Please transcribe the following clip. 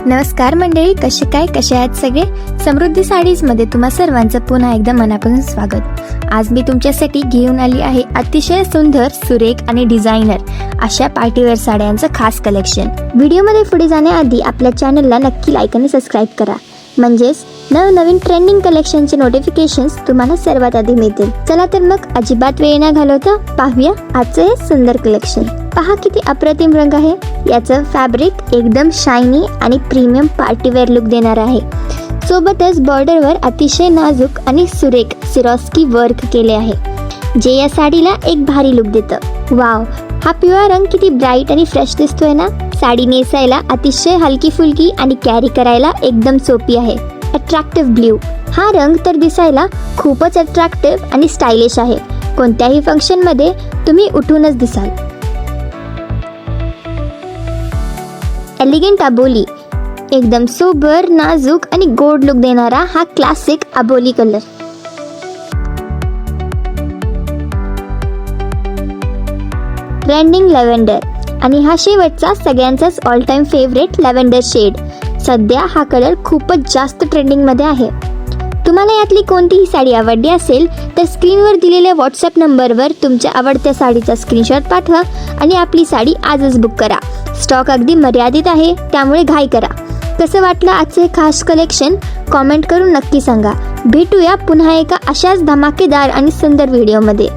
नमस्कार मंडळी, कसे आहेत सगळे. समृद्धी साडीजमध्ये तुम्हा सर्वांचं पुन्हा एकदा मनापासून स्वागत. आज मी तुमच्यासाठी घेऊन आली आहे अतिशय सुंदर, सुरेख आणि डिझायनर अशा पार्टीवेअर साड्यांचं खास कलेक्शन. व्हिडिओमध्ये पुढे जाण्याआधी आपल्या चॅनलला नक्की लाईक आणि सबस्क्राईब करा, म्हणजेच नवनवीन ट्रेंडिंग कलेक्शनचे नोटिफिकेशन्स तुम्हाला सर्वात आधी मिळतील. चला तर मग अजिबात वेळ न घालवता पाहूया आजचं हे सुंदर कलेक्शन. पहा किती अप्रतिम रंग आहे. याचं फॅब्रिक एकदम शायनी आणि प्रीमियम पार्टीवेअर लुक देणार आहे. सोबतच बॉर्डरवर अतिशय नाजूक आणि सुरेख सिरोस्की वर्क केले आहे, जे या साडीला एक भारी लुक देतं. वाव, हा पिवळा रंग किती ब्राईट आणि फ्रेश दिसतोय ना. साडी नेसायला अतिशय हलकी फुलकी आणि कॅरी करायला एकदम सोपी आहे. अट्रॅक्टिव्ह ब्ल्यू हा रंग तर दिसायला खूपच अट्रॅक्टिव्ह आणि स्टायलिश आहे. कोणत्याही फंक्शनमध्ये तुम्ही उठूनच दिसाल. एलिगंट अबोली एकदम सोबर, नाजूक आणि गोड लुक देणारा हा क्लासिक अबोली कलर. ट्रेंडिंग लॅव्हेंडर आणि हा शेवटचा सगळ्यांचाच all time favourite lavender shade. सध्या हा कलर खूपच जास्त ट्रेंडिंगमध्ये आहे. तुम्हाला यातली कोणतीही साडी आवडली असेल तर स्क्रीनवर दिलेल्या व्हॉट्सअप नंबरवर तुमच्या आवडत्या साडीचा स्क्रीनशॉट पाठवा आणि आपली साडी आजच बुक करा. स्टॉक अगदी मर्यादित आहे, त्यामुळे घाई करा. कसं वाटलं आजचे खास कलेक्शन कॉमेंट करून नक्की सांगा. भेटूया पुन्हा एका अशाच धमाकेदार आणि सुंदर व्हिडिओमध्ये.